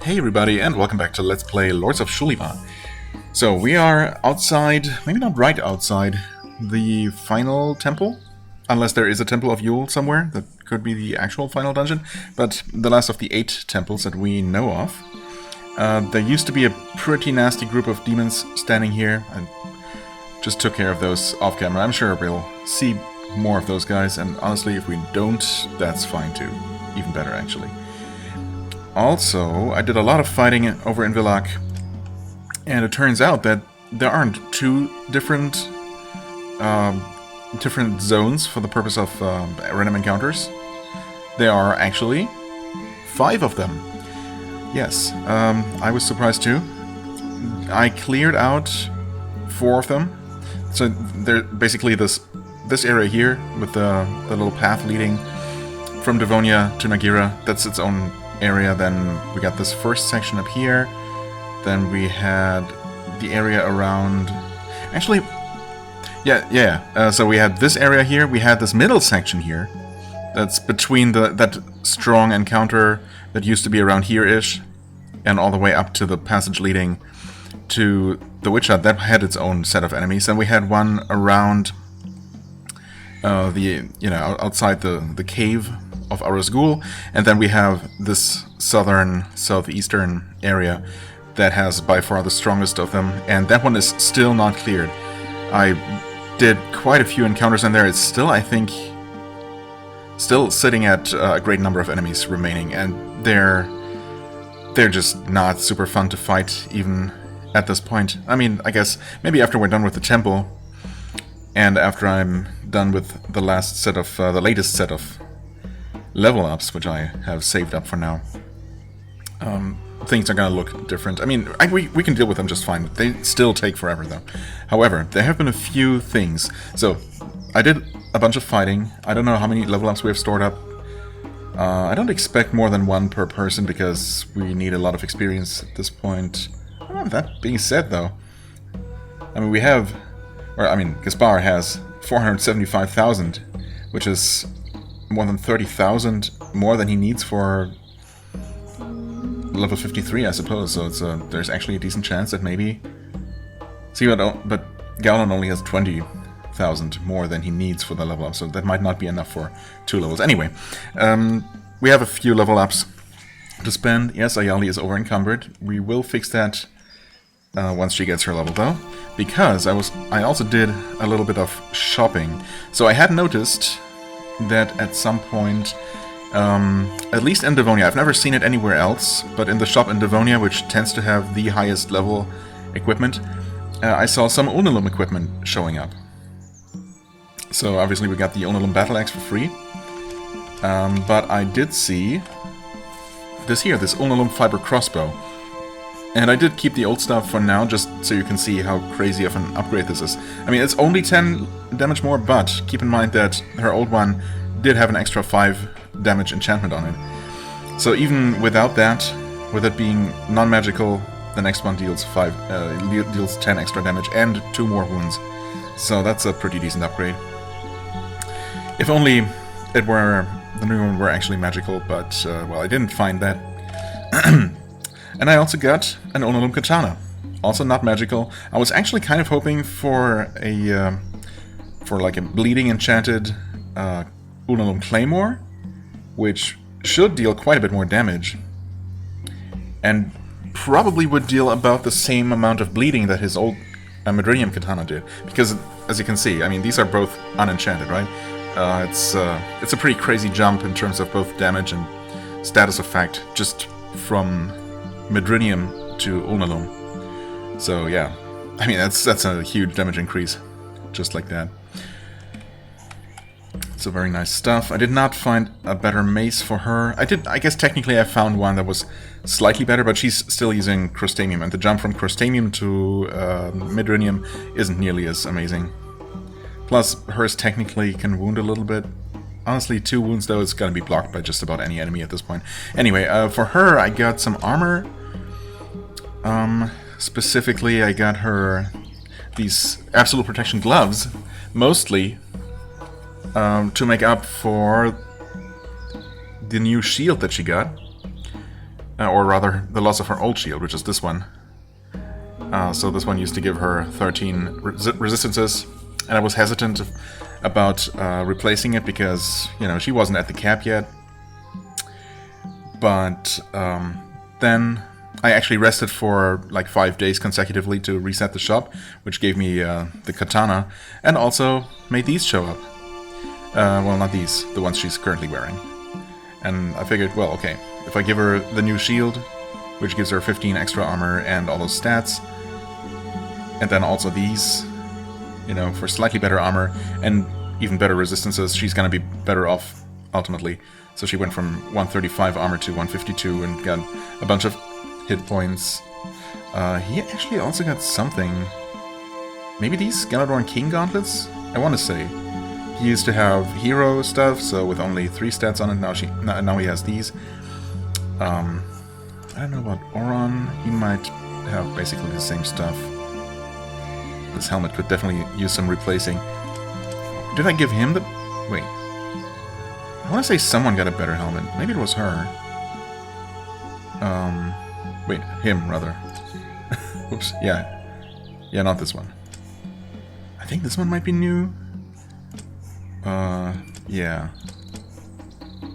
Hey everybody, and welcome back to Let's Play Lords of Xulima. So we are outside, maybe not right outside, the final temple, unless there is a Temple of Yule somewhere. That could be the actual final dungeon, but the last of the 8 temples that we know of. There used to be a pretty nasty group of demons standing here. I just took care of those off camera. I'm sure we'll see more of those guys, and honestly, if we don't, that's fine too. Even better, actually. Also, I did a lot of fighting over in Villach, and it turns out that there aren't 2 different zones for the purpose of random encounters. There are actually 5 of them. Yes, I was surprised too. I cleared out 4 of them. So they're basically this area here with the little path leading from Devonia to Nagira. That's its own area. Then we got this first section up here. Then we had the area around... Actually, so we had this area here. We had this middle section here. That's between that strong encounter that used to be around here-ish, and all the way up to the passage leading to the Witch Hut. That had its own set of enemies. Then we had one around outside the cave of Arasgul, and then we have this southeastern area that has by far the strongest of them, and that one is still not cleared. I did quite a few encounters in there. It's still, I think, still sitting at a great number of enemies remaining, and they're just not super fun to fight even at this point. I mean, I guess maybe after we're done with the temple, and after I'm done with the latest set of level ups, which I have saved up for now, things are gonna look different. I mean, we can deal with them just fine. They still take forever, though. However, there have been a few things. So, I did a bunch of fighting. I don't know how many level ups we have stored up. I don't expect more than 1 per person, because we need a lot of experience at this point. That being said, though, I mean, Gaspar has 475,000, which is more than 30,000 more than he needs for level 53, I suppose. So there's actually a decent chance that maybe... See, but Galen only has 20,000 more than he needs for the level up, so that might not be enough for 2 levels. Anyway, we have a few level ups to spend. Yes, Ayali is over encumbered. We will fix that once she gets her level, though, because I also did a little bit of shopping. So I had noticed that at some point, at least in Devonia, I've never seen it anywhere else, but in the shop in Devonia, which tends to have the highest level equipment, I saw some Unalum equipment showing up. So obviously we got the Unalum Battle Axe for free, but I did see this Unalum Fiber Crossbow. And I did keep the old stuff for now, just so you can see how crazy of an upgrade this is. I mean, it's only 10 damage more, but keep in mind that her old one did have an extra 5 damage enchantment on it. So even without that, with it being non-magical, the next one deals 10 extra damage and 2 more wounds. So that's a pretty decent upgrade. If only the new one were actually magical, but, well, I didn't find that. And I also got an Unalum Katana, also not magical. I was actually kind of hoping for a bleeding enchanted Unalum Claymore, which should deal quite a bit more damage, and probably would deal about the same amount of bleeding that his old Madrinium Katana did. Because, as you can see, I mean, these are both unenchanted, right? It's a pretty crazy jump in terms of both damage and status effect, just from Madrinium to Unalum. So yeah, I mean, that's a huge damage increase, just like that. So very nice stuff. I did not find a better mace for her. I guess technically I found one that was slightly better, but she's still using Crostamium, and the jump from Crostamium to Madrinium isn't nearly as amazing. Plus, hers technically can wound a little bit. Honestly, 2 wounds, though, is going to be blocked by just about any enemy at this point. Anyway, for her, I got some armor. Specifically, I got her these Absolute Protection gloves, mostly to make up for the new shield that she got. or rather, the loss of her old shield, which is this one. So this one used to give her 13 resistances, and I was hesitant about replacing it because, you know, she wasn't at the cap yet. But then I actually rested for like 5 days consecutively to reset the shop, which gave me the katana, and also made these show up. Well, not these, the ones she's currently wearing. And I figured, well, okay, if I give her the new shield, which gives her 15 extra armor and all those stats, and then also these, you know, for slightly better armor and even better resistances, she's gonna be better off ultimately. So she went from 135 armor to 152 and got a bunch of hit points. He actually also got something. Maybe these Galadorn King gauntlets? I want to say. He used to have hero stuff, so with only 3 stats on it, now he has these. I don't know about Oron. He might have basically the same stuff. This helmet could definitely use some replacing. Did I give him the... Wait. I want to say someone got a better helmet. Maybe it was her. Wait, him, rather. Oops, yeah. Yeah, not this one. I think this one might be new. Yeah.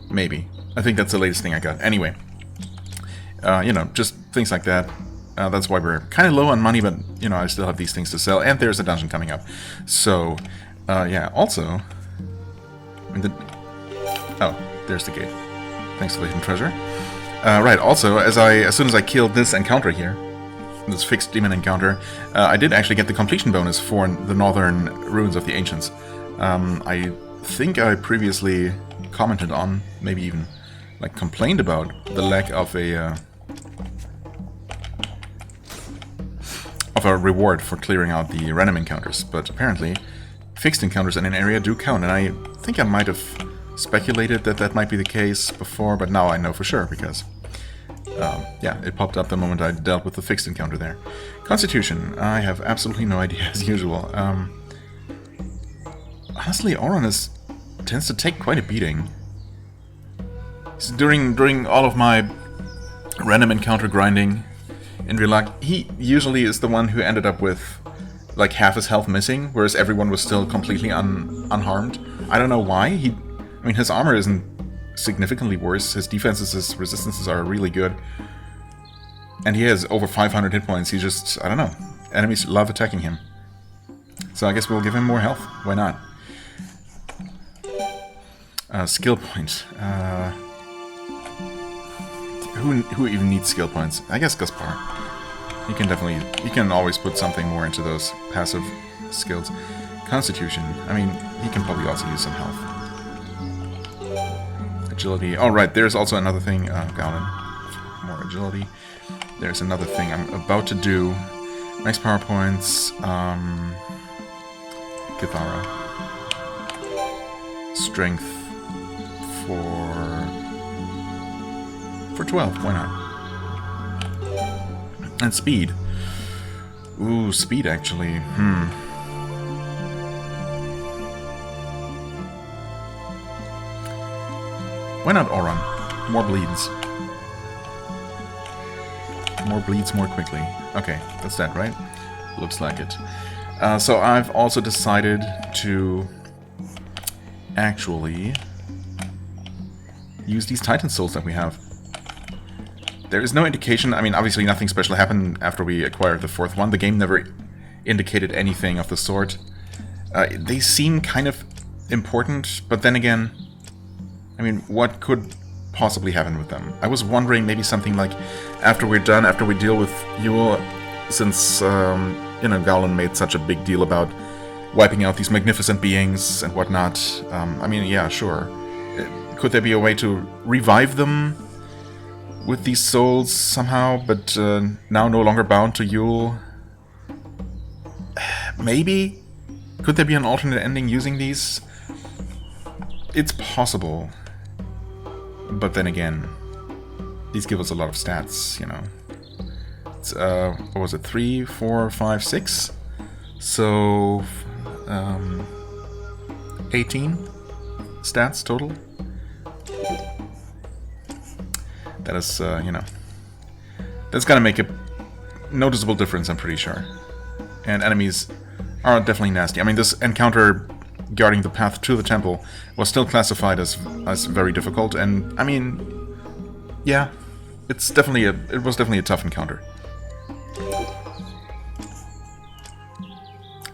Maybe. I think that's the latest thing I got. Anyway. You know, just things like that. That's why we're kind of low on money, but, you know, I still have these things to sell. And there's a dungeon coming up. So, yeah, also... Oh, there's the gate. Thanks for the hidden treasure. Right, also, as soon as I killed this encounter here, this fixed demon encounter, I did actually get the completion bonus for the northern ruins of the ancients. I think I previously commented on, maybe even like complained about, the lack of a reward for clearing out the random encounters, but apparently fixed encounters in an area do count, and I think I might have speculated that that might be the case before, but now I know for sure, because yeah, it popped up the moment I dealt with the fixed encounter there. Constitution, I have absolutely no idea as usual. Honestly, Oron tends to take quite a beating. During all of my random encounter grinding in real life, he usually is the one who ended up with like half his health missing, whereas everyone was still completely unharmed. I don't know why. I mean, his armor isn't significantly worse. His defenses, his resistances are really good. And he has over 500 hit points. He just, I don't know. Enemies love attacking him. So I guess we'll give him more health. Why not? Skill point. Who even needs skill points? I guess Gaspar. You can always put something more into those passive skills. Constitution. I mean, he can probably also use some health. Agility. Oh, right, there's also another thing. Galen. More agility. There's another thing I'm about to do. Max power points. Kithara. Strength for 12. Why not? And speed. Ooh, speed actually. Why not Oron? More bleeds. More bleeds more quickly. Okay, that's that, right? Looks like it. So I've also decided to actually use these Titan Souls that we have. There is no indication, I mean, obviously nothing special happened after we acquired the 4th one. The game never indicated anything of the sort. They seem kind of important, but then again, I mean, what could possibly happen with them? I was wondering maybe something like, after we're done, after we deal with Yule, since, you know, Galen made such a big deal about wiping out these magnificent beings and whatnot. I mean, yeah, sure. Could there be a way to revive them with these souls somehow, but now no longer bound to Yule? Maybe? Could there be an alternate ending using these? It's possible. But then again, these give us a lot of stats, you know. It's, what was it, 3, 4, 5, 6? So, 18 stats total. That is, you know, That's gonna make a noticeable difference, I'm pretty sure. And enemies are definitely nasty. I mean, this encounter guarding the path to the temple was still classified as very difficult, and I mean, yeah, it was definitely a tough encounter.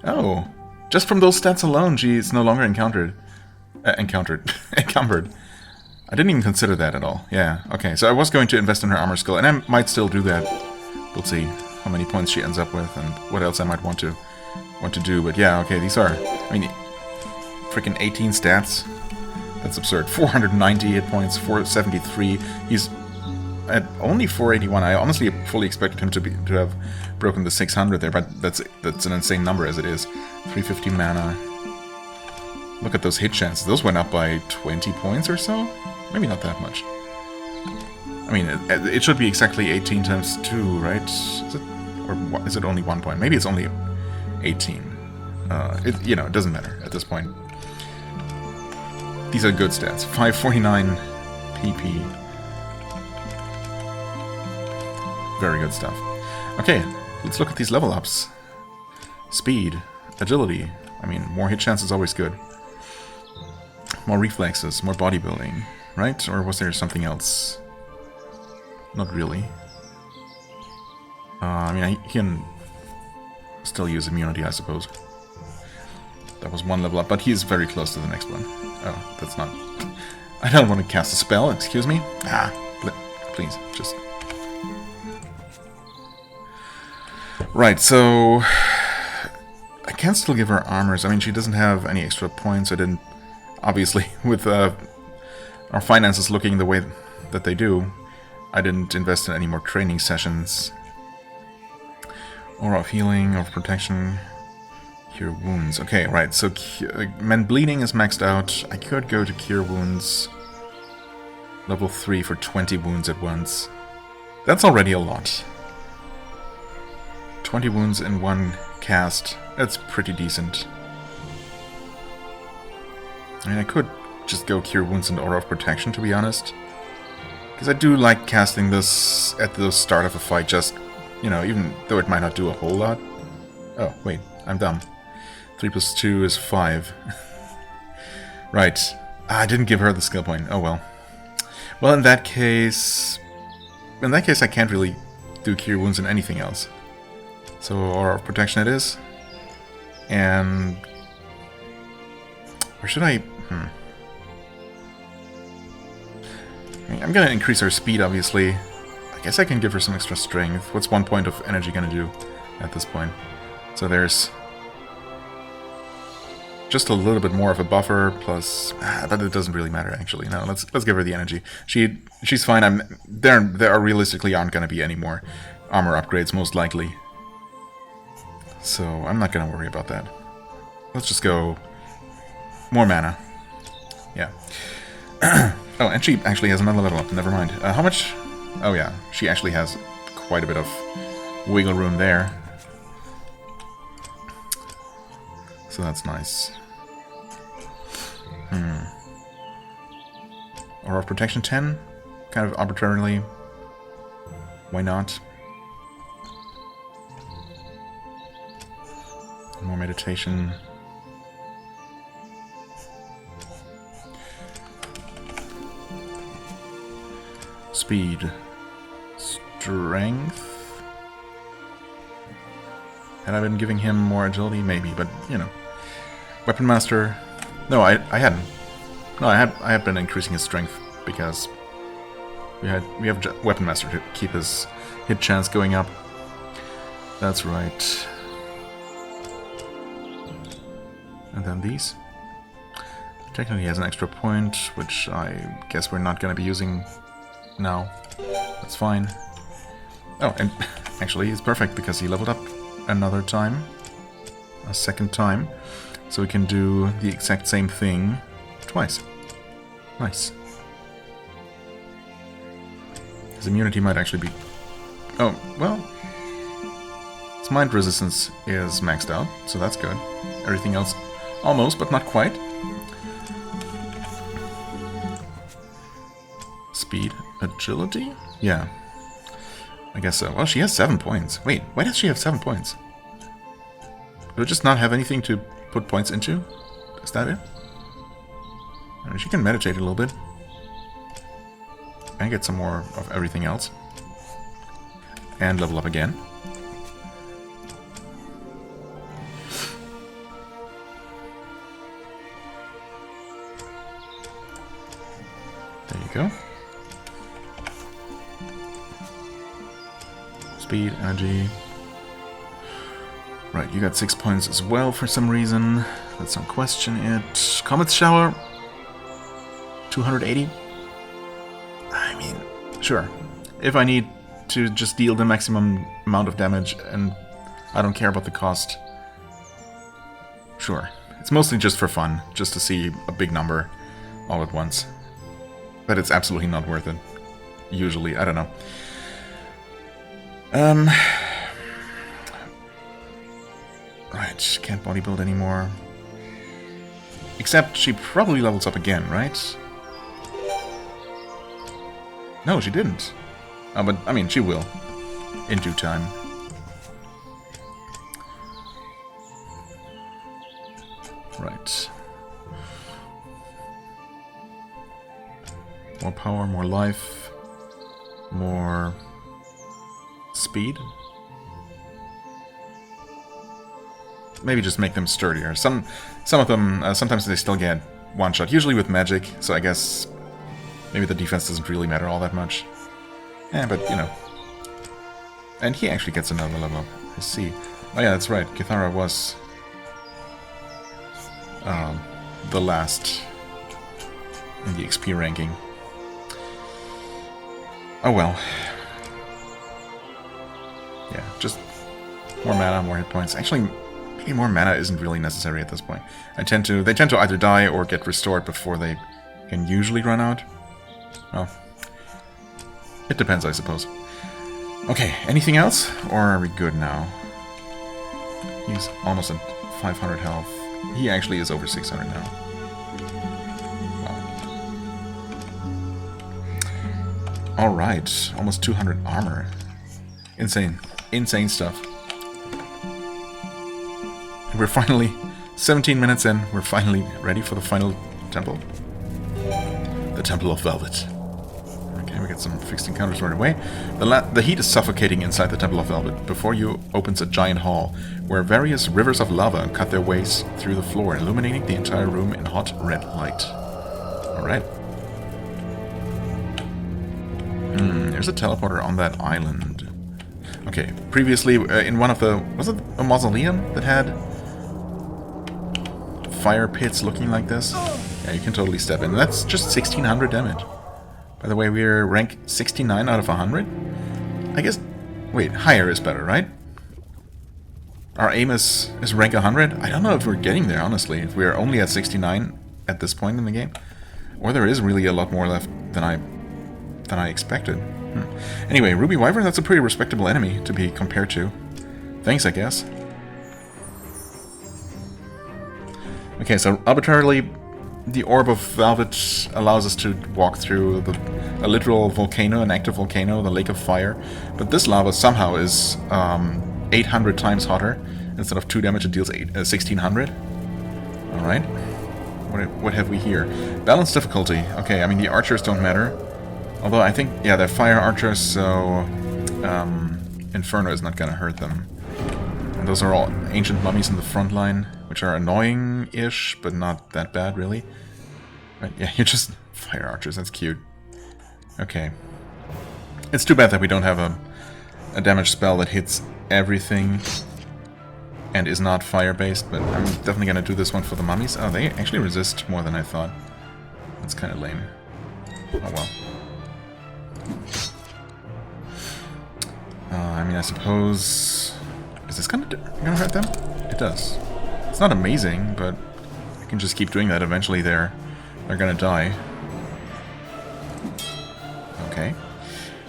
Oh, just from those stats alone, she's no longer encumbered. I didn't even consider that at all. Yeah, okay, so I was going to invest in her armor skill, and I might still do that. We'll see how many points she ends up with and what else I might want to do. But yeah, okay, these are, I mean, freaking 18 stats. That's absurd. 490 hit points, 473. He's at only 481. I honestly fully expected him to have broken the 600 there, but that's an insane number as it is. 350 mana. Look at those hit chances. Those went up by 20 points or so? Maybe not that much. I mean, it should be exactly 18 times 2, right? Is it, or is it only 1 point? Maybe it's only 18. You know, it doesn't matter at this point. These are good stats. 549 PP. Very good stuff. Okay, let's look at these level ups. Speed, agility. I mean, more hit chance is always good. More reflexes, more bodybuilding, right? Or was there something else? Not really. I mean, he can still use immunity, I suppose. That was one level up, but he's very close to the next one. Oh, that's not... I don't want to cast a spell, excuse me. Ah, please, just... Right, so... I can still give her armors. I mean, she doesn't have any extra points. I didn't... Obviously, with our finances looking the way that they do, I didn't invest in any more training sessions. Aura of healing, of protection, cure wounds. Okay, right, so Mend Bleeding is maxed out. I could go to cure wounds. Level 3 for 20 wounds at once. That's already a lot. 20 wounds in one cast. That's pretty decent. I mean, I could just go Cure Wounds and Aura of Protection, to be honest. Because I do like casting this at the start of a fight, just, you know, even though it might not do a whole lot. Oh, wait, I'm dumb. 3 plus 2 is 5. Right. I didn't give her the skill point. Oh, well. Well, in that case, I can't really do Cure Wounds in anything else. So, Aura of Protection it is. And... or should I... I'm gonna increase her speed, obviously. I guess I can give her some extra strength. What's 1 point of energy gonna do at this point? So there's... just a little bit more of a buffer, plus... but it doesn't really matter, actually. No, let's give her the energy. She's fine. There are realistically aren't gonna be any more armor upgrades, most likely. So I'm not gonna worry about that. Let's just go... more mana. Yeah. Oh, and she actually has another level up. Never mind. How much? Oh, yeah. She actually has quite a bit of wiggle room there. So that's nice. Aura of Protection 10? Kind of arbitrarily. Why not? More meditation. Speed. Strength. Had I been giving him more agility? Maybe, but, you know. Weapon Master... No, I hadn't. No, I had been increasing his strength, because we have Weapon Master to keep his hit chance going up. That's right. And then these. Technically he has an extra point, which I guess we're not going to be using now. That's fine. Oh, and actually it's perfect because he leveled up another time. A second time. So we can do the exact same thing twice. Nice. His immunity might actually be... oh, well... his mind resistance is maxed out, so that's good. Everything else almost, but not quite. Speed, agility? Yeah. I guess so. Well, she has 7 points. Wait, why does she have 7 points? Do I just not have anything to put points into? Is that it? She can meditate a little bit. And get some more of everything else. And level up again. There you go. Speed, energy. Right, you got 6 points as well for some reason. Let's not question it. Comet Shower. 280. I mean, sure. If I need to just deal the maximum amount of damage and I don't care about the cost, sure. It's mostly just for fun, just to see a big number all at once. But it's absolutely not worth it. Usually, I don't know. Right, can't bodybuild anymore. Except she probably levels up again, right? No, she didn't. But, I mean, she will. In due time. Right. More power, more life. More speed. Maybe just make them sturdier. Some of them, sometimes they still get one shot. Usually with magic, so I guess maybe the defense doesn't really matter all that much. But, you know. And he actually gets another level up. I see. Oh yeah, that's right. Kithara was the last in the XP ranking. Oh well. Yeah, just more mana, more hit points. Actually, maybe more mana isn't really necessary at this point. They tend to either die or get restored before they can usually run out. Well, it depends, I suppose. Okay, anything else? Or are we good now? He's almost at 500 health. He actually is over 600 now. Wow. Alright, almost 200 armor. Insane. Insane stuff. We're finally, 17 minutes in, we're finally ready for the final temple. The Temple of Velvet. Okay, we get some fixed encounters right away. The heat is suffocating inside the Temple of Velvet. Before you opens a giant hall, where various rivers of lava cut their ways through the floor, illuminating the entire room in hot red light. Alright. There's a teleporter on that island. Okay, previously in one of the... Was it a mausoleum that had fire pits looking like this? Yeah, you can totally step in. That's just 1600 damage. By the way, we're rank 69 out of 100? I guess... Wait, higher is better, right? Our aim is rank 100? I don't know if we're getting there, honestly. If we're only at 69 at this point in the game. Or there is really a lot more left than I expected. Anyway, Ruby Wyvern, that's a pretty respectable enemy to be compared to. Thanks, I guess. Okay, so arbitrarily, the Orb of Velvet allows us to walk through a literal volcano, an active volcano, the Lake of Fire. But this lava somehow is 800 times hotter. Instead of 2 damage, it deals 1600. Alright. What have we here? Balanced difficulty. Okay, I mean, the archers don't matter. Although I think, yeah, they're fire archers, so Inferno is not gonna hurt them. And those are all ancient mummies in the front line, which are annoying-ish, but not that bad, really. Right, yeah, you're just fire archers, that's cute. Okay. It's too bad that we don't have a damage spell that hits everything and is not fire-based, but I'm definitely gonna do this one for the mummies. Oh, they actually resist more than I thought. That's kind of lame. Oh well. I mean, I suppose... Is this gonna hurt them? It does. It's not amazing, but I can just keep doing that. Eventually they're gonna die. Okay.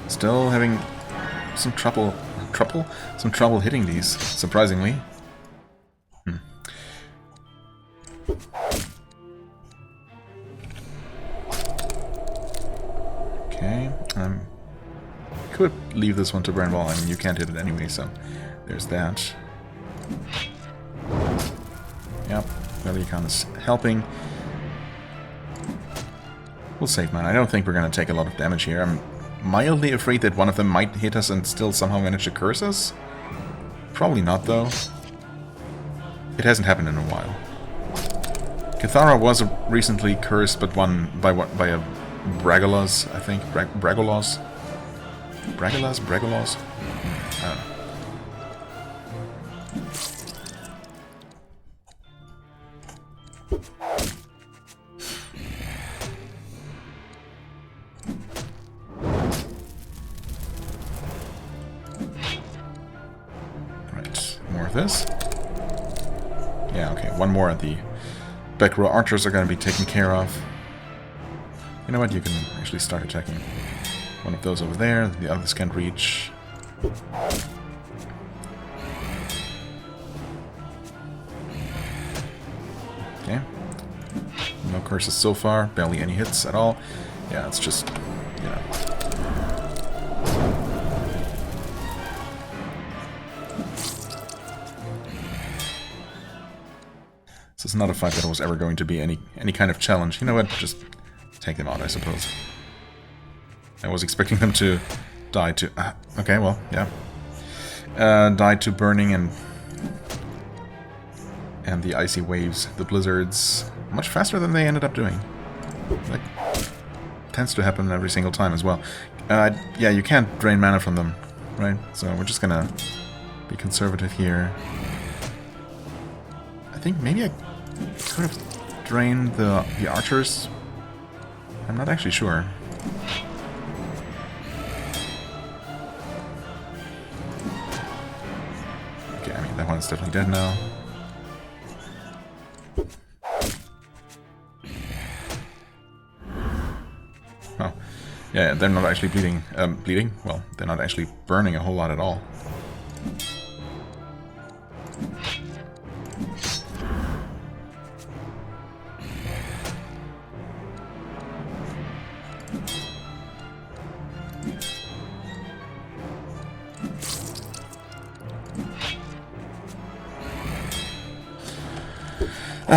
Still having some trouble hitting these, surprisingly. Okay, could leave this one to burn well. I mean, you can't hit it anyway, so there's that. Yep, Velikon is helping. We'll save mana. I don't think we're going to take a lot of damage here. I'm mildly afraid that one of them might hit us and still somehow manage to curse us. Probably not, though. It hasn't happened in a while. Cathara was recently cursed, but won by what? By a Bragolas, I think. Bragolas? Bragolas? Bragolas? I don't know. Right, more of this. Yeah, okay, one more at the back row. Archers are going to be taken care of. You know what, you can actually start attacking one of those over there. The others can't reach. Okay. No curses so far. Barely any hits at all. Yeah, it's just, you know. This is not a fight that was ever going to be any kind of challenge. You know what? Just take them out, I suppose. I was expecting them to die to... okay, well, yeah. Die to burning and the icy waves, the blizzards, much faster than they ended up doing. Like, tends to happen every single time as well. Yeah, you can't drain mana from them, right? So we're just gonna be conservative here. I think maybe I could have drained the archers. I'm not actually sure. Okay, I mean, that one's definitely dead now. Oh, yeah, they're not actually bleeding. Bleeding? Well, they're not actually burning a whole lot at all.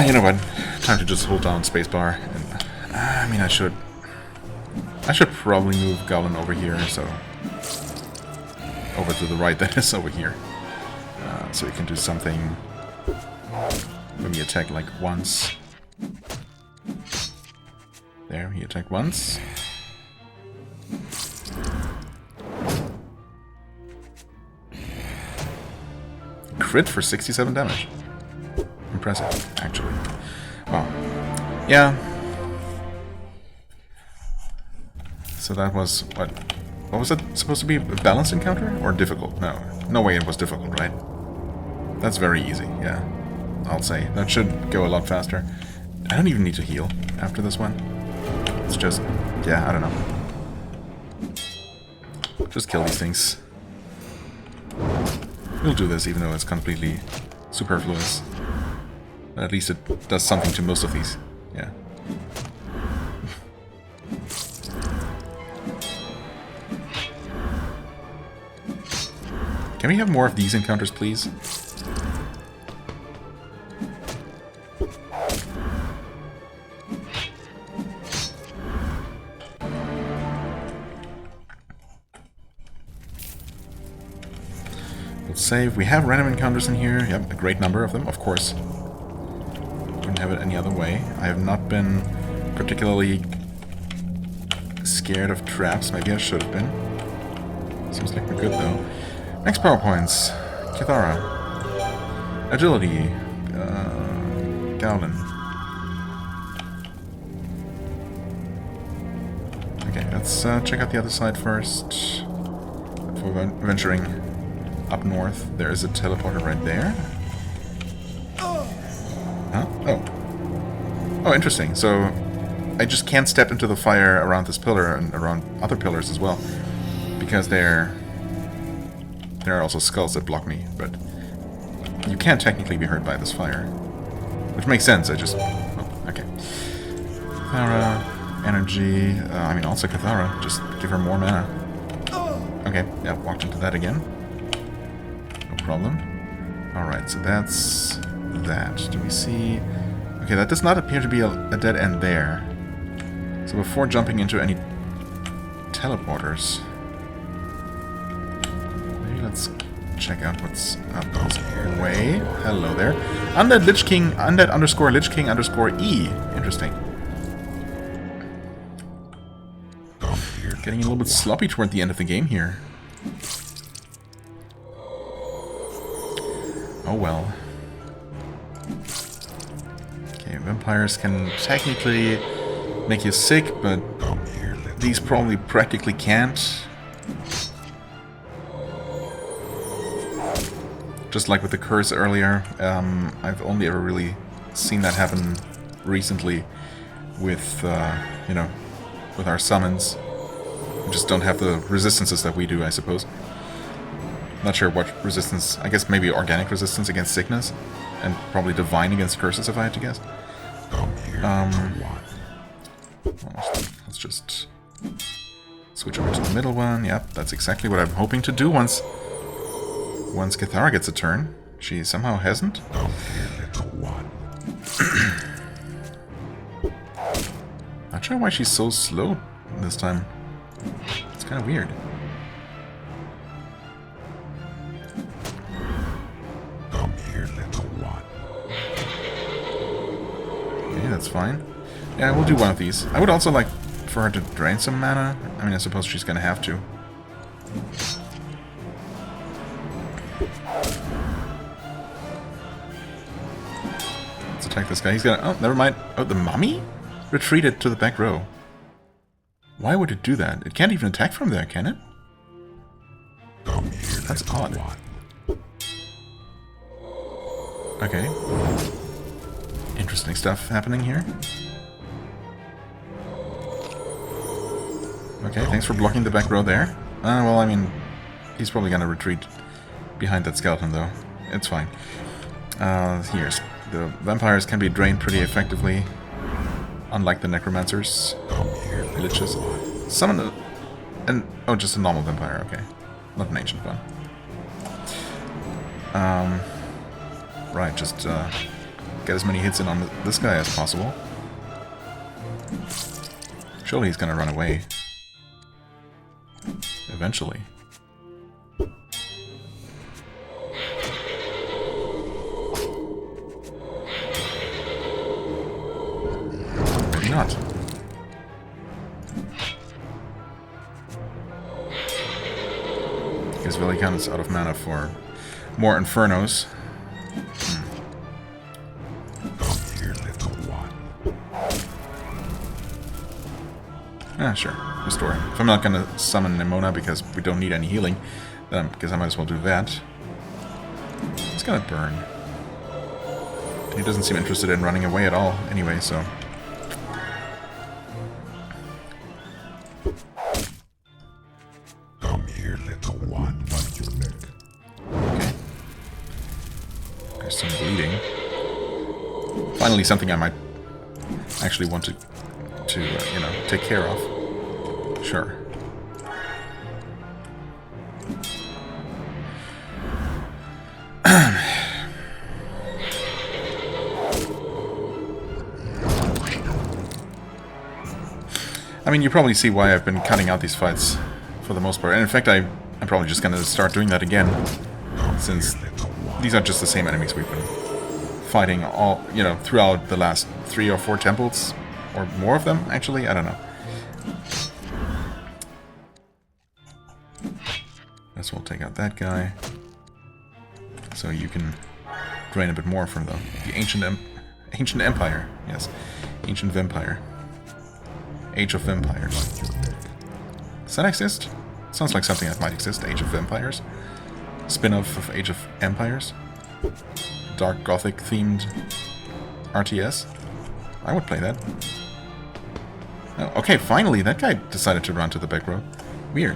You know what? Time to just hold down spacebar. And, I mean, I should probably move Goblin over here, so over to the right. That is over here, so we can do something. Maybe attack like once. There, he attacked once. Crit for 67 damage. Impressive, actually. Oh, yeah. So that was what? What was it supposed to be? A balanced encounter or difficult? No, no way it was difficult, right? That's very easy. Yeah, I'll say that should go a lot faster. I don't even need to heal after this one. It's just, yeah, I don't know. Just kill these things. We'll do this even though it's completely superfluous. But at least it does something to most of these. Yeah. Can we have more of these encounters, please? We'll save. We have random encounters in here. Yep, a great number of them, of course. Wouldn't have it any other way. I have not been particularly scared of traps. Maybe I should have been. Seems like we're good, though. Next power points. Cathara. Agility. Gowlin. Okay, let's check out the other side first. Before venturing up north. There is a teleporter right there. Huh? Oh. Oh, interesting. So I just can't step into the fire around this pillar and around other pillars as well. Because there are also skulls that block me, but you can't technically be hurt by this fire. Which makes sense, I just... Oh, okay. Cathara, energy... I mean, also Cathara. Just give her more mana. Okay, Okay, yeah, walked into that again. No problem. Alright, so that's that. Do we see... Okay, that does not appear to be a dead end there. So before jumping into any teleporters, maybe let's check out what's up this way. Hello there. Undead Lich King, undead underscore Lich King underscore E. Interesting. Getting a little bit sloppy toward the end of the game here. Oh well. Okay, vampires can technically make you sick, but these probably practically can't. Just like with the curse earlier, I've only ever really seen that happen recently with, you know, with our summons. We just don't have the resistances that we do, I suppose. Not sure what resistance. I guess maybe organic resistance against sickness, and probably divine against curses, if I had to guess. Let's just switch over to the middle one. Yep, that's exactly what I'm hoping to do once Cathara gets a turn. She somehow hasn't. Not sure why she's so slow this time. It's kind of weird. Come here, little one. Okay, that's fine. Yeah, we'll do one of these. I would also like for her to drain some mana. I mean, I suppose she's gonna have to. Let's attack this guy. He's gonna... Oh, never mind. Oh, the mummy? Retreated to the back row. Why would it do that? It can't even attack from there, can it? That's odd. Okay. Interesting stuff happening here. Okay, thanks for blocking the back row there. Well, I mean, he's probably gonna retreat behind that skeleton, though. It's fine. Here's... The vampires can be drained pretty effectively. Unlike the necromancers. Liches. Summon oh, just a normal vampire, okay. Not an ancient one. Right, just get as many hits in on this guy as possible. Surely he's gonna run away. Eventually. Maybe not. Because Velikan is out of mana for more Infernos. Come here, little one. Ah, sure. Restore. If I'm not gonna summon Nimona because we don't need any healing, then because I might as well do that. It's gonna burn. He doesn't seem interested in running away at all, anyway, so... Finally, something I might actually want to you know, take care of. Sure. I mean, you probably see why I've been cutting out these fights for the most part. And in fact, I'm probably just gonna start doing that again, since these are just the same enemies we've been fighting all, you know, throughout the last 3 or 4 temples, or more of them, actually, I don't know. Guess we'll take out that guy, so you can drain a bit more from the ancient empire. Yes, ancient vampire, Age of Vampires. Does that exist? Sounds like something that might exist. Age of Vampires, spin-off of Age of Empires. Dark Gothic themed RTS. I would play that. Oh, okay, finally, that guy decided to run to the back row. Weird.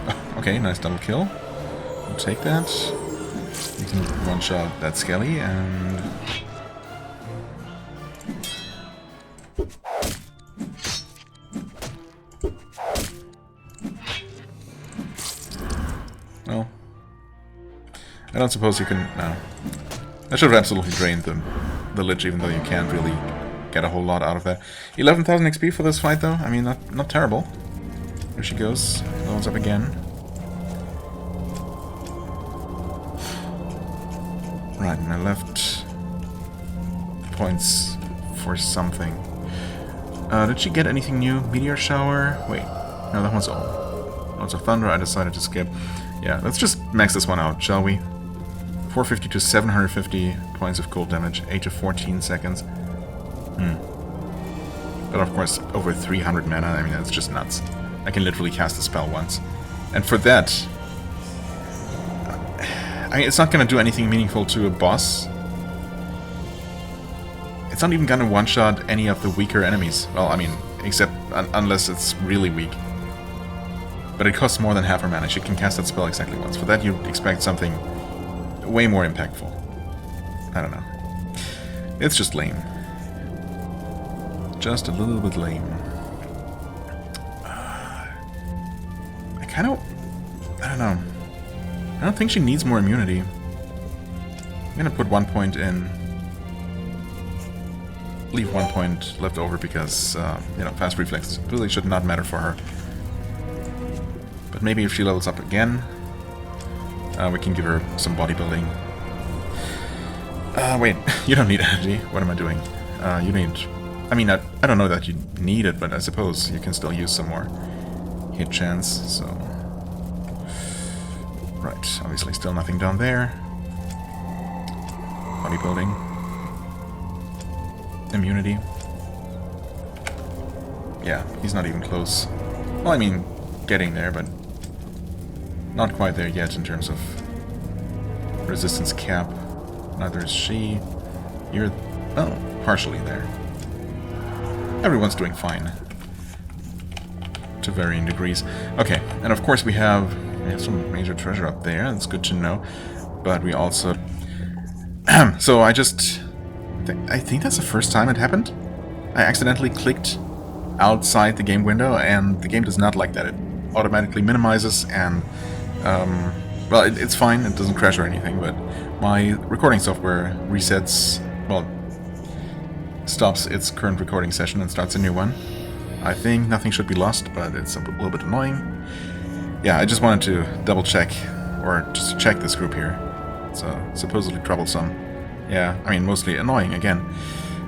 Oh, okay, nice double kill. We'll take that. You can one-shot that Skelly and... Well, I don't suppose you can... No. I should have absolutely drained the Lich, even though you can't really get a whole lot out of that. 11,000 XP for this fight, though. I mean, not terrible. There she goes. Levels up again. Right, and I left points for something. Did she get anything new? Meteor Shower? Wait. No, that one's all. Lots of Thunder, I decided to skip. Yeah, let's just max this one out, shall we? 450 to 750 points of cold damage, 8 to 14 seconds. But of course, over 300 mana, I mean, that's just nuts. I can literally cast a spell once. And for that... I mean, it's not going to do anything meaningful to a boss. It's not even going to one-shot any of the weaker enemies. Well, I mean, except unless it's really weak. But it costs more than half her mana. She can cast that spell exactly once. For that, you'd expect something way more impactful. I don't know. It's just lame. Just a little bit lame. I kind of... I don't know. I don't think she needs more immunity. I'm gonna put 1 point in. Leave 1 point left over because, you know, fast reflexes really should not matter for her. But maybe if she levels up again, we can give her some bodybuilding. Wait, you don't need energy. What am I doing? You need... I mean, I don't know that you need it, but I suppose you can still use some more hit chance, so... Right, obviously still nothing down there. Bodybuilding. Immunity. Yeah, he's not even close. Well, I mean, getting there, but not quite there yet in terms of resistance cap. Neither is she. You're, well, partially there. Everyone's doing fine. To varying degrees. Okay, and of course we have some major treasure up there. That's good to know. But we also... so I just... I think that's the first time it happened. I accidentally clicked outside the game window, and the game does not like that. It automatically minimizes, and... well, it's fine. It doesn't crash or anything, but my recording software resets... Well, stops its current recording session and starts a new one. I think nothing should be lost, but it's a little bit annoying. Yeah, I just wanted to double check, or just check this group here. It's supposedly troublesome. Yeah, I mean, mostly annoying again.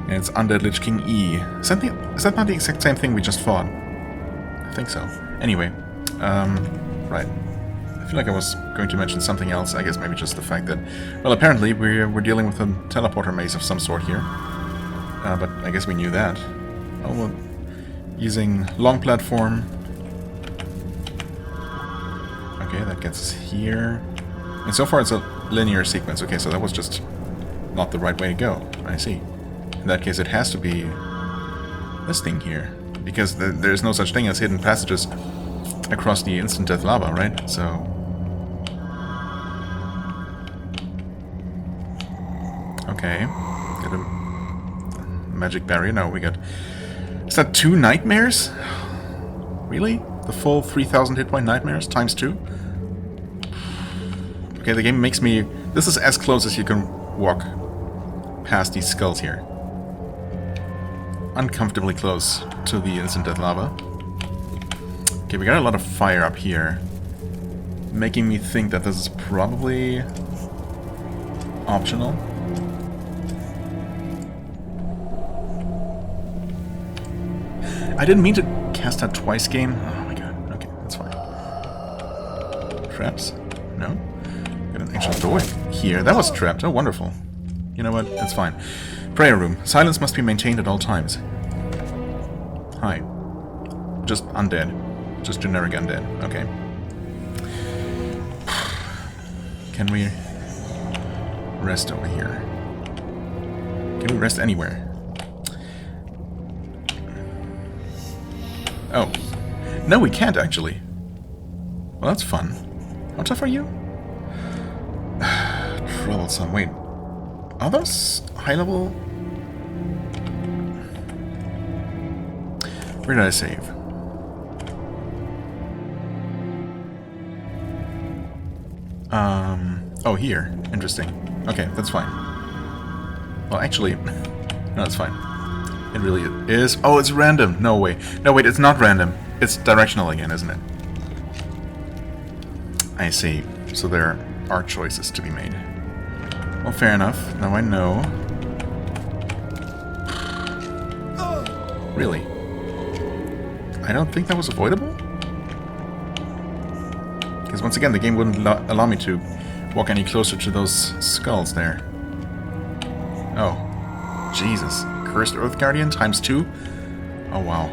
And it's Undead Lich King E. Is that not the exact same thing we just fought? I think so. Anyway, right. I feel like I was going to mention something else. I guess maybe just the fact that, well, apparently we're dealing with a teleporter maze of some sort here. But I guess we knew that. Oh, well, using long platform. Okay, that gets us here. And so far it's a linear sequence. Okay, so that was just not the right way to go. I see. In that case, it has to be this thing here. Because there's no such thing as hidden passages across the instant death lava, right? So... Okay. Get a magic barrier. No, we got... Is that 2 nightmares? Really? The full 3,000 hit point nightmares times 2? Okay, the game makes me... This is as close as you can walk past these skulls here. Uncomfortably close to the instant death lava. Okay, we got a lot of fire up here. Making me think that this is probably... optional. I didn't mean to cast that twice, game. Oh my god. Okay, that's fine. Traps? No? Got an actual door here. That was trapped. Oh, wonderful. You know what? That's fine. Prayer room. Silence must be maintained at all times. Hi. Just undead. Just generic undead. Okay. Can we rest over here? Can we rest anywhere? Oh. No, we can't, actually. Well, that's fun. How tough are you? Troublesome. Wait. Are those high-level? Where did I save? Oh, here. Interesting. Okay, that's fine. Well, actually, no, it's fine. It really is. Oh, it's random. No way. No, wait, it's not random. It's directional again, isn't it? I see. So there are choices to be made. Well, fair enough. Now I know. Really? I don't think that was avoidable? Because once again, the game wouldn't allow me to walk any closer to those skulls there. Oh. Jesus. Cursed Earth Guardian times 2? Oh, wow.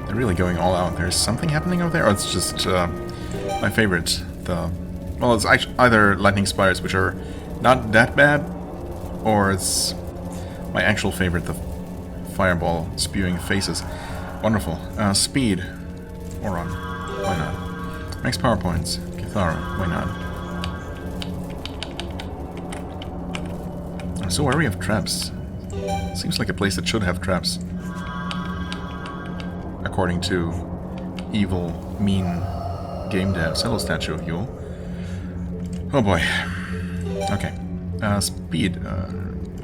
They're really going all out. There's something happening over there? Or it's just my favorite. Well, it's actually either Lightning Spires, which are not that bad, or it's my actual favorite, the Fireball spewing faces. Wonderful. Speed. Oron. Why not? Max power points. Kithara. Why not? I'm so wary of traps. Seems like a place that should have traps. According to evil, mean game devs. Hello, Statue of Yule. Oh boy. Okay. Speed.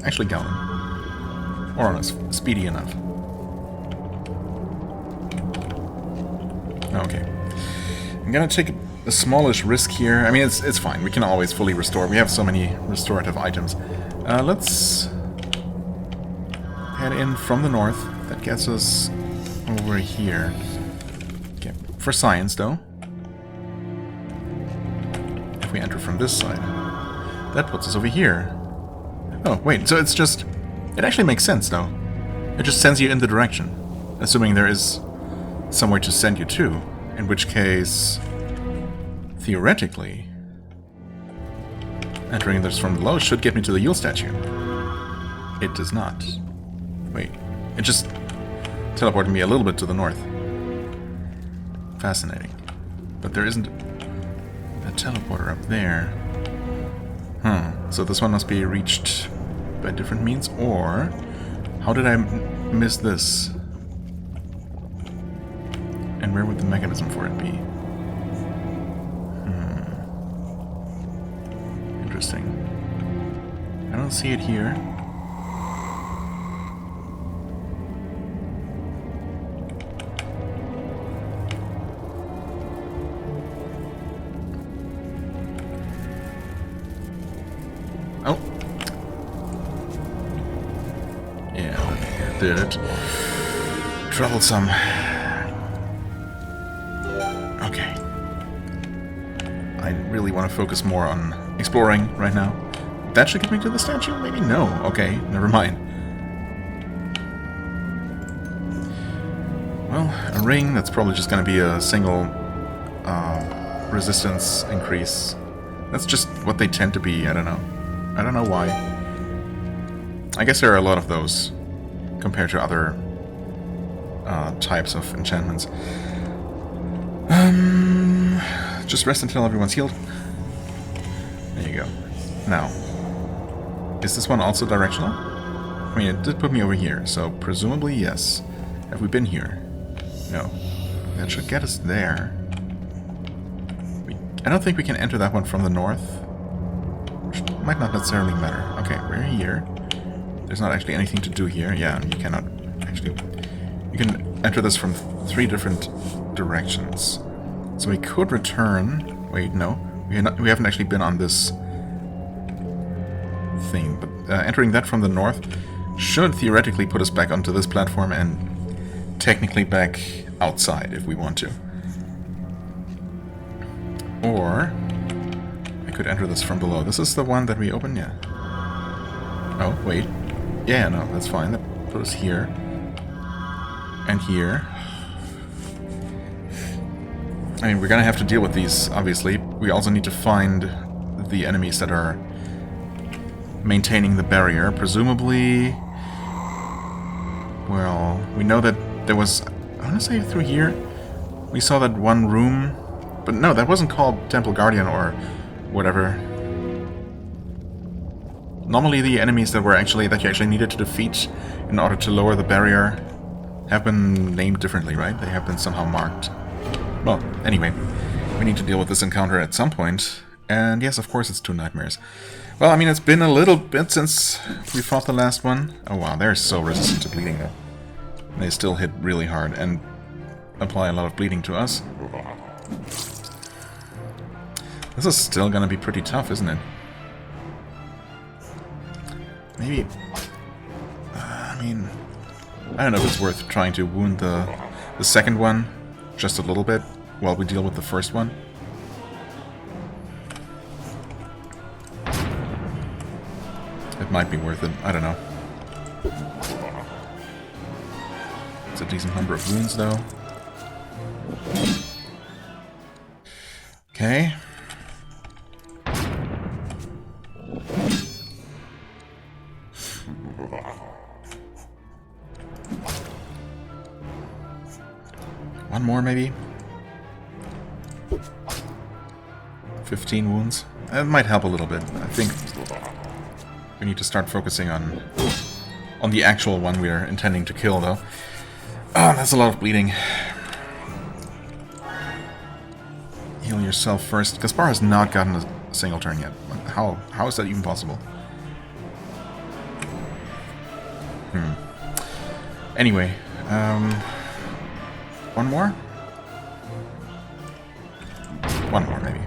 Actually, Gallon. Or on speedy enough. Okay. I'm gonna take a smallish risk here. I mean, it's fine. We can always fully restore. We have so many restorative items. Let's head in from the north. That gets us over here. Okay. For science, though. If we enter from this side. That puts us over here. Oh, wait. So it's just... It actually makes sense, though. It just sends you in the direction. Assuming there is somewhere to send you to. In which case... Theoretically... Entering this from below should get me to the Yule statue. It does not. Wait. It just teleported me a little bit to the north. Fascinating. But there isn't a teleporter up there. So this one must be reached by different means, or... How did I miss this? And where would the mechanism for it be? Interesting. I don't see it here. Oh. Yeah, did it. Troublesome. Okay. I really want to focus more on exploring right now. That should get me to the statue? Maybe no. Okay, never mind. Well, a ring, that's probably just going to be a single resistance increase. That's just what they tend to be, I don't know. I don't know why. I guess there are a lot of those compared to other types of enchantments. Just rest until everyone's healed. There you go. Now, is this one also directional? I mean, it did put me over here, so presumably yes. Have we been here? No. That should get us there. I don't think we can enter that one from the north. Which might not necessarily matter. Okay, we're here. There's not actually anything to do here. Yeah, you cannot actually... You can enter this from 3 different directions. So we could return... Wait, no. We haven't actually been on this thing. But entering that from the north should theoretically put us back onto this platform and technically back outside if we want to. Or I could enter this from below. This is the one that we opened? Yeah. Oh, wait. Yeah, no, that's fine. That put us here. And here. I mean, we're gonna have to deal with these, obviously. We also need to find the enemies that are maintaining the barrier. Presumably... Well, we know that there was... I want to say through here. We saw that one room... But no, that wasn't called Temple Guardian or whatever. Normally the enemies that you actually needed to defeat in order to lower the barrier have been named differently, right? They have been somehow marked. Well, anyway. We need to deal with this encounter at some point. And yes, of course it's 2 nightmares. Well, I mean, it's been a little bit since we fought the last one. Oh wow, they're so resistant to bleeding though. They still hit really hard and apply a lot of bleeding to us. This is still gonna be pretty tough, isn't it? Maybe... I mean... I don't know if it's worth trying to wound the second one just a little bit while we deal with the first one. It might be worth it, I don't know. It's a decent number of wounds though. Okay. One more, maybe? 15 wounds? That might help a little bit. I think we need to start focusing on the actual one we are intending to kill, though. Oh, that's a lot of bleeding. Heal yourself first. Kaspar has not gotten a single turn yet. How is that even possible? Anyway, one more? One more, maybe.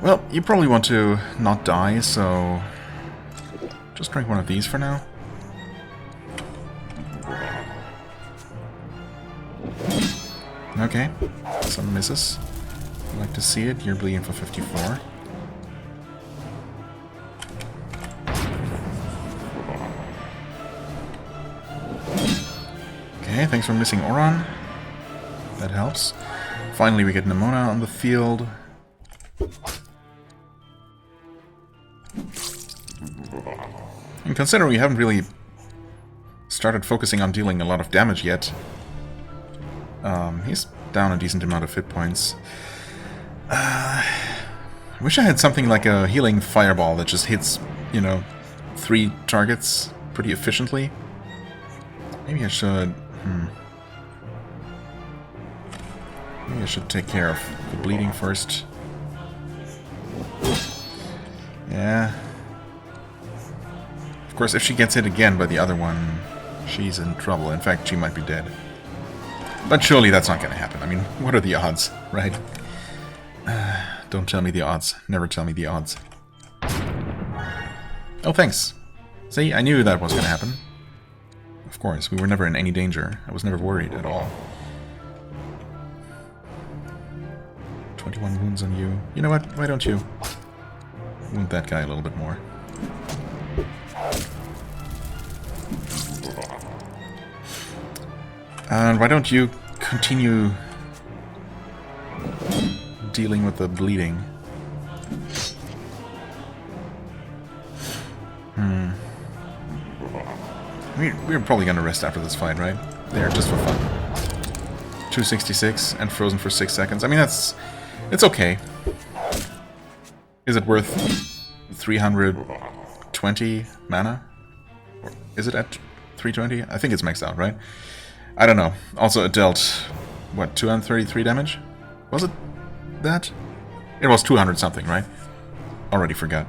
Well, you probably want to not die, so just drink one of these for now. Okay, some misses. I'd like to see it. You're bleeding for 54. Okay, thanks for missing Oran. That helps. Finally, we get Nimona on the field. And considering we haven't really started focusing on dealing a lot of damage yet, he's down a decent amount of hit points. I wish I had something like a healing fireball that just hits, you know, 3 targets pretty efficiently. Maybe I should... Maybe I should take care of the bleeding first. Yeah. Of course, if she gets hit again by the other one, she's in trouble. In fact, she might be dead. But surely that's not going to happen. I mean, what are the odds, right? Don't tell me the odds. Never tell me the odds. Oh, thanks. See, I knew that was going to happen. Of course, we were never in any danger. I was never worried at all. 21 wounds on you. You know what? Why don't you wound that guy a little bit more? And why don't you continue dealing with the bleeding? We're probably gonna rest after this fight, right? There, just for fun. 266 and frozen for 6 seconds. I mean, it's okay. Is it worth 320 mana? Or is it at 320? I think it's maxed out, right? I don't know. Also, it dealt, what, 233 damage? Was it that? It was 200 something, right? Already forgot.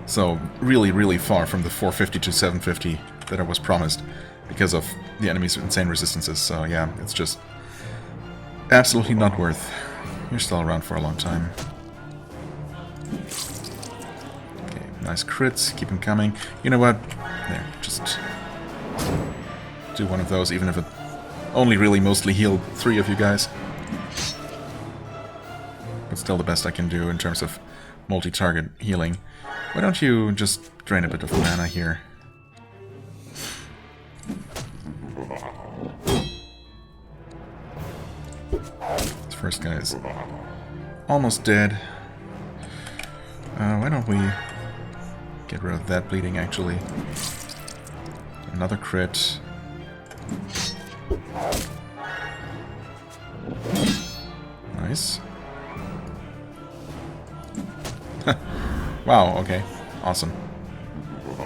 So, really, really far from the 450 to 750 that I was promised because of the enemy's insane resistances. So, yeah, it's just absolutely not worth. You're still around for a long time. Okay, nice crits. Keep them coming. You know what? There, just do one of those, even if it only really mostly healed 3 of you guys. But still the best I can do in terms of multi-target healing. Why don't you just drain a bit of mana here? This first guy is almost dead. Why don't we get rid of that bleeding, actually? Another crit. Nice. Wow, okay. Awesome.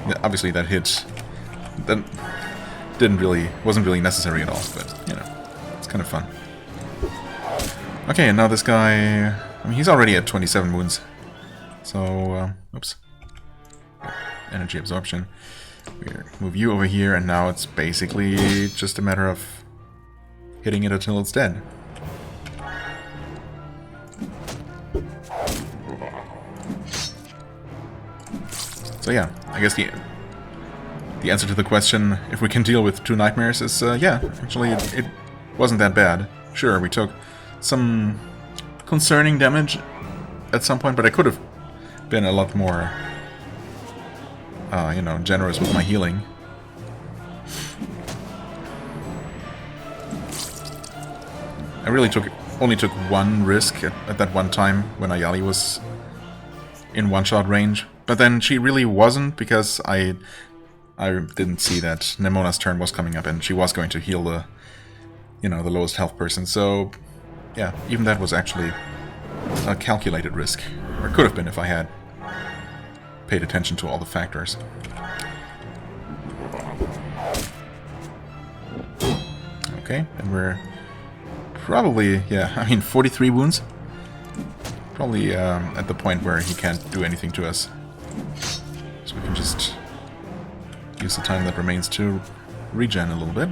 Yeah, obviously that hit... That wasn't really necessary at all, but, you know, it's kind of fun. Okay, and now this guy... I mean, he's already at 27 wounds. So, oops. Energy absorption. We move you over here, and now it's basically just a matter of hitting it until it's dead. So yeah, I guess the answer to the question, if we can deal with 2 nightmares, is yeah, actually it wasn't that bad. Sure, we took some concerning damage at some point, but I could have been a lot more, you know, generous with my healing. I really only took one risk at that one time when Ayali was in one-shot range, but then she really wasn't, because I didn't see that Nemona's turn was coming up and she was going to heal the, you know, the lowest health person. So yeah, even that was actually a calculated risk, or it could have been if I had paid attention to all the factors. Okay, and we're probably, yeah, I mean, 43 wounds. Probably at the point where he can't do anything to us. So we can just use the time that remains to regen a little bit.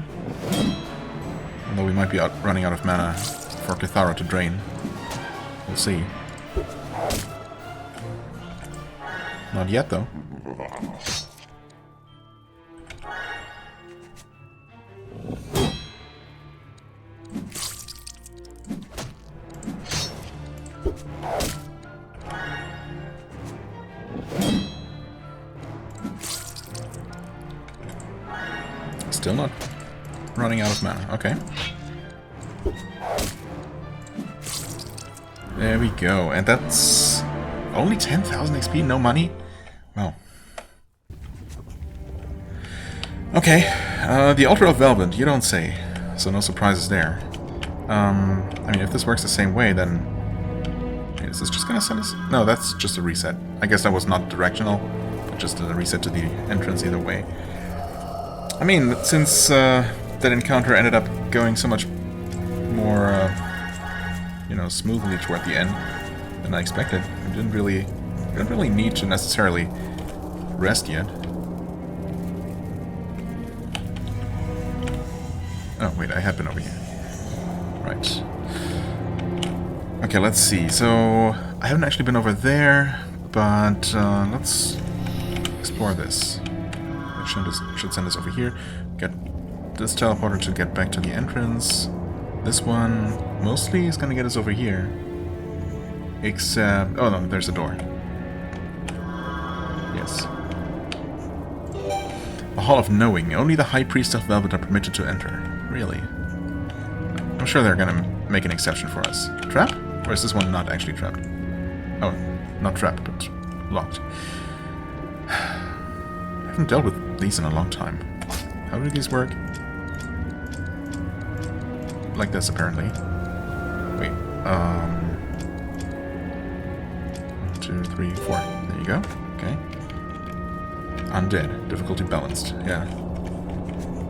Although we might be running out of mana for Cathara to drain. We'll see. Not yet, though. Still not running out of mana. Okay. There we go. And that's only 10,000 XP, no money? Well. Okay. The Altar of Velvet, you don't say. So no surprises there. I mean, if this works the same way, then... Is this just gonna send us... No, that's just a reset. I guess that was not directional, but just a reset to the entrance either way. I mean, since that encounter ended up going so much more, you know, smoothly toward the end than I expected, I didn't really need to necessarily rest yet. Oh, wait, I have been over here. Right. Okay, let's see. So, I haven't actually been over there, but let's explore this. It should send us over here. Get this teleporter to get back to the entrance. This one mostly is gonna get us over here. Except... oh no, there's a door. Yes. A Hall of Knowing. Only the High Priest of Velvet are permitted to enter. Really? I'm sure they're gonna make an exception for us. Trap? Or is this one not actually trapped? Oh, not trapped, but locked. I haven't dealt with these in a long time. How do these work? Like this, apparently. Wait, 1, 2, 3, 4. There you go. Okay. Undead. Difficulty balanced. Yeah.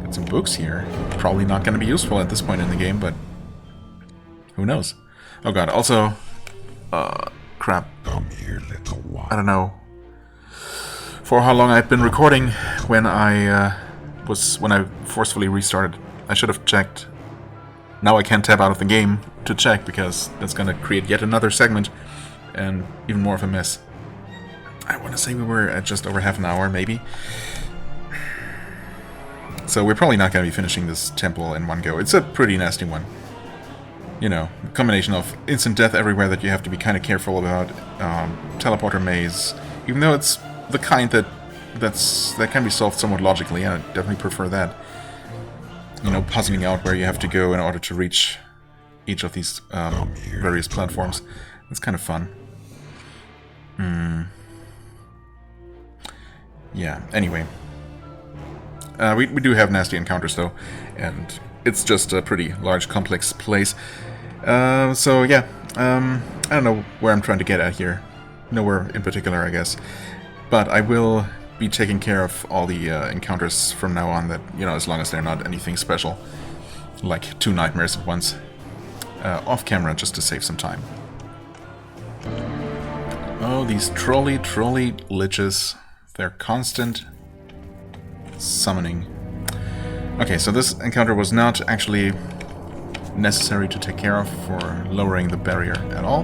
Got some books here. Probably not going to be useful at this point in the game, but who knows? Oh god, also... crap. Come here, little one. I don't know for how long I've been recording when I forcefully restarted. I should have checked. Now I can't tab out of the game to check, because that's gonna create yet another segment and even more of a mess. I want to say we were at just over half an hour, maybe. So we're probably not gonna be finishing this temple in one go. It's a pretty nasty one. You know, a combination of instant death everywhere that you have to be kind of careful about, teleporter maze, even though it's the kind that can be solved somewhat logically. I definitely prefer that. You know, puzzling out where you have to go in order to reach each of these various platforms. It's kind of fun. Yeah, anyway. We do have nasty encounters, though, and it's just a pretty large, complex place. So, yeah, I don't know where I'm trying to get at here. Nowhere in particular, I guess. But I will be taking care of all the encounters from now on, that, you know, as long as they're not anything special. Like 2 nightmares at once. Off camera, just to save some time. Oh, these trolley liches. They're constant summoning. Okay, so this encounter was not actually necessary to take care of for lowering the barrier at all,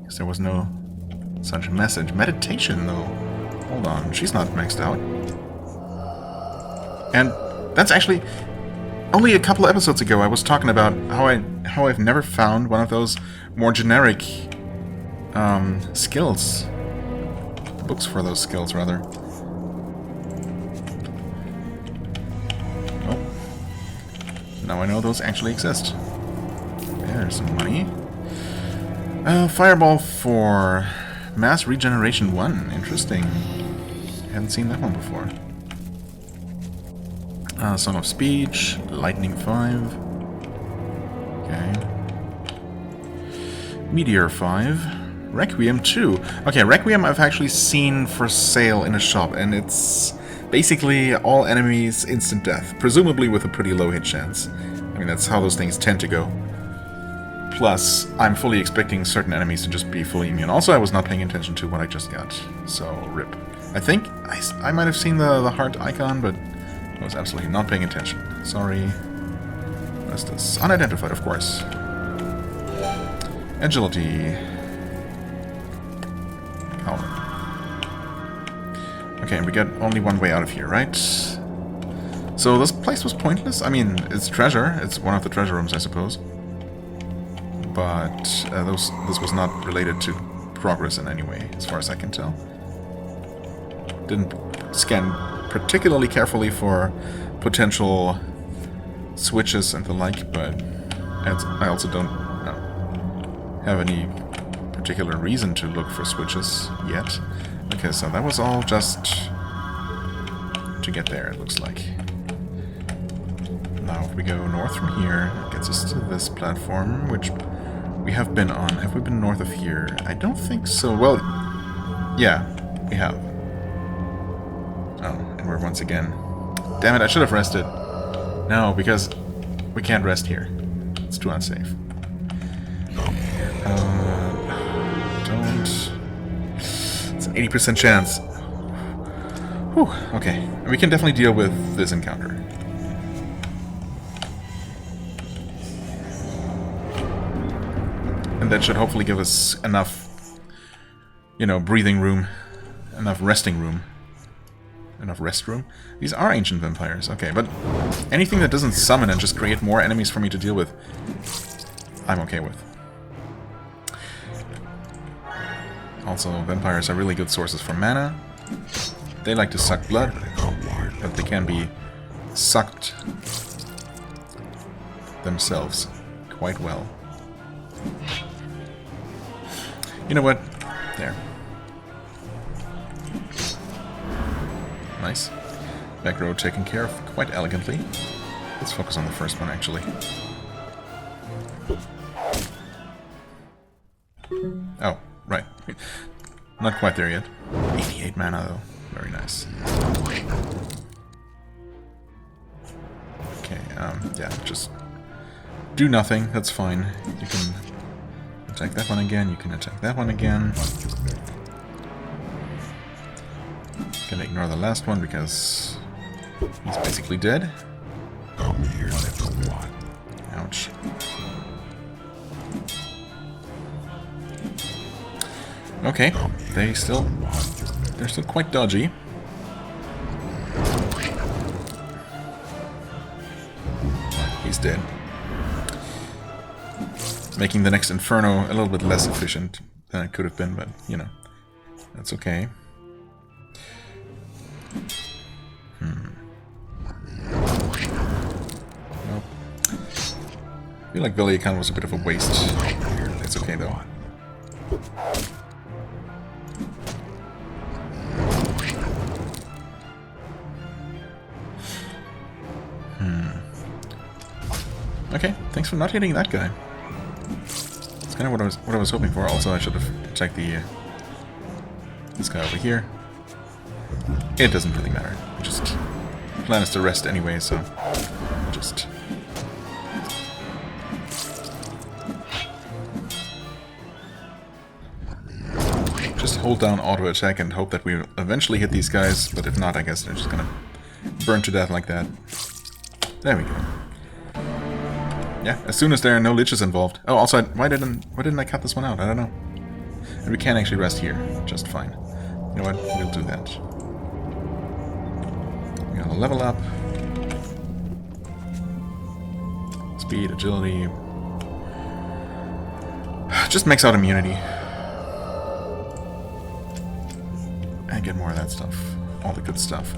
because there was no such message. Meditation, though. Hold on, she's not maxed out. And that's actually... Only a couple episodes ago I was talking about how I've never found one of those more generic skills. Books for those skills, rather. Oh. Now I know those actually exist. There's some money. Fireball for Mass Regeneration 1. Interesting. Hadn't seen that one before. Song of Speech, Lightning 5. Okay. Meteor 5. Requiem 2. Okay, Requiem I've actually seen for sale in a shop, and it's basically all enemies instant death, presumably with a pretty low hit chance. I mean, that's how those things tend to go. Plus, I'm fully expecting certain enemies to just be fully immune. Also, I was not paying attention to what I just got, so rip. I think I might have seen the heart icon, but I was absolutely not paying attention. Sorry. What's this? Unidentified, of course. Agility. Oh. Okay, we got only one way out of here, right? So this place was pointless? I mean, it's treasure. It's one of the treasure rooms, I suppose. But this was not related to progress in any way, as far as I can tell. Didn't scan particularly carefully for potential switches and the like, but I also don't have any particular reason to look for switches yet. Okay, so that was all just to get there, it looks like. Now if we go north from here, it gets us to this platform, which we have been on. Have we been north of here? I don't think so. Well, yeah, we have. Oh, and we're once again... Damn it, I should have rested. No, because we can't rest here. It's too unsafe. Don't... It's an 80% chance. Whew, okay. We can definitely deal with this encounter. And that should hopefully give us enough, you know, breathing room, enough resting room. Enough rest room? These are ancient vampires, okay, but anything that doesn't summon and just create more enemies for me to deal with, I'm okay with. Also, vampires are really good sources for mana. They like to suck blood, but they can be sucked themselves quite well. You know what? There. Nice. Back row taken care of quite elegantly. Let's focus on the first one, actually. Oh, right. Not quite there yet. 88 mana, though. Very nice. Okay, yeah, just do nothing. That's fine. You can attack that one again. You can attack that one again. Gonna ignore the last one because he's basically dead. Come here, little one. Ouch. Okay, they're still quite dodgy. He's dead. Making the next Inferno a little bit less efficient than it could have been, but you know, that's okay. Nope. I feel like Veliakan was a bit of a waste. It's okay though. Okay, thanks for not hitting that guy. It's kind of what I was hoping for. Also, I should have checked the this guy over here. It doesn't really matter. Just plan is to rest anyway, so just hold down auto attack and hope that we eventually hit these guys. But if not, I guess they're just gonna burn to death like that. There we go. Yeah, as soon as there are no liches involved. Oh, also, why didn't I cut this one out? I don't know. And we can actually rest here just fine. You know what? We'll do that. We're gonna level up. Speed, agility. Just max out immunity. And get more of that stuff. All the good stuff.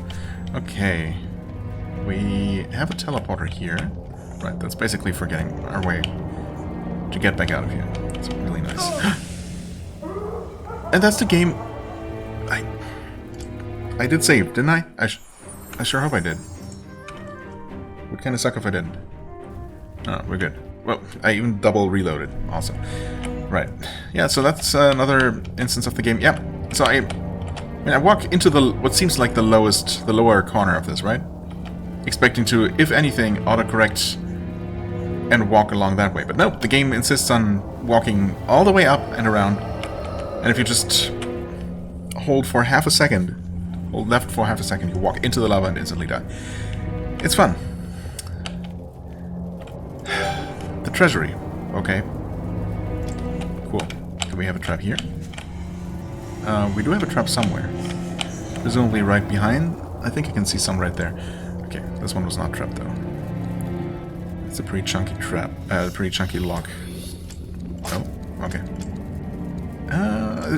Okay. We have a teleporter here. Right, that's basically for getting our way to get back out of here. It's really nice. And that's the game. I did save, didn't I? I sure hope I did. Would kind of suck if I didn't. Oh, we're good. Well, I even double reloaded. Awesome. Right. Yeah, so that's another instance of the game. Yeah. So I walk into what seems like the lower corner of this, right? Expecting to, if anything, autocorrect and walk along that way. But no, the game insists on walking all the way up and around. And if you just hold for half a second, hold left for half a second, you walk into the lava and instantly die. It's fun. The treasury. Okay. Cool. Do we have a trap here? We do have a trap somewhere. Presumably right behind. I think I can see some right there. Okay, this one was not trapped though. It's a pretty chunky trap. Pretty chunky lock. Oh, okay.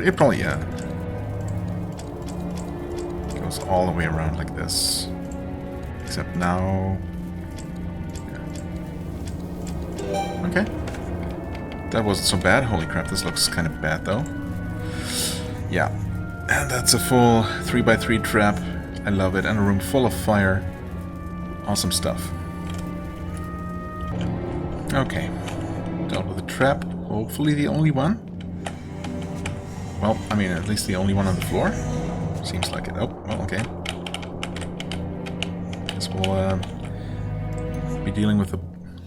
It probably, yeah. Goes all the way around like this. Except now... Yeah. Okay. That wasn't so bad. Holy crap, this looks kind of bad though. Yeah. And that's a full 3x3 trap. I love it. And a room full of fire. Awesome stuff. Okay. Dealt with a trap. Hopefully the only one. Well, I mean, at least the only one on the floor. Seems like it. Oh, well, okay. Guess we'll be dealing with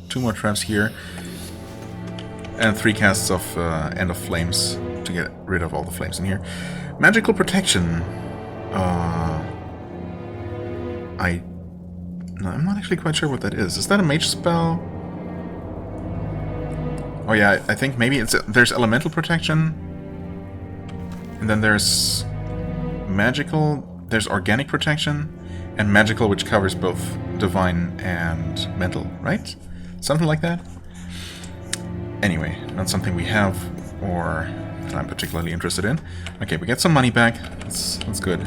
2 more traps here. And 3 casts of End of Flames to get rid of all the flames in here. Magical protection. I'm not actually quite sure what that is. Is that a mage spell? Oh yeah, I think maybe there's elemental protection. And then there's magical, there's organic protection, and magical, which covers both divine and mental, right? Something like that? Anyway, not something we have or that I'm particularly interested in. Okay, we get some money back. That's good.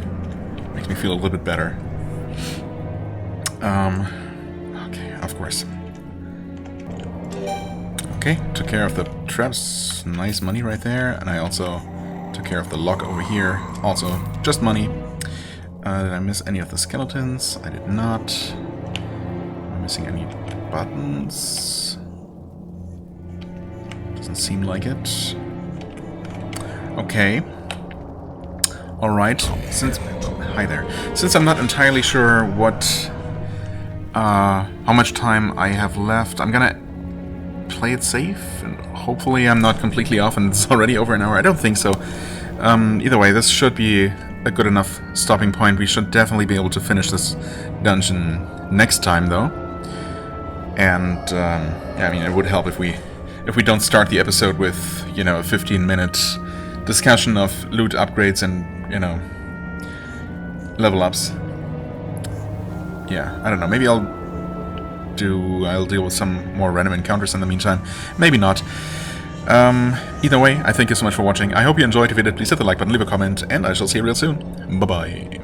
Makes me feel a little bit better. Okay, of course. Okay, took care of the traps. Nice money right there. And I also took care of the lock over here. Also, just money. Did I miss any of the skeletons? I did not. Am I missing any buttons? Doesn't seem like it. Okay. Alright. Hi there. Since I'm not entirely sure how much time I have left, I'm gonna play it safe, and hopefully I'm not completely off and it's already over an hour. I don't think so. Either way, this should be a good enough stopping point. We should definitely be able to finish this dungeon next time, though. And yeah, I mean, it would help if we don't start the episode with, you know, a 15-minute discussion of loot upgrades and, you know, level ups. Yeah, I don't know. Maybe I'll deal with some more random encounters in the meantime. Maybe not. Either way, I thank you so much for watching. I hope you enjoyed. If you did, please hit the like button, leave a comment, and I shall see you real soon. Bye-bye.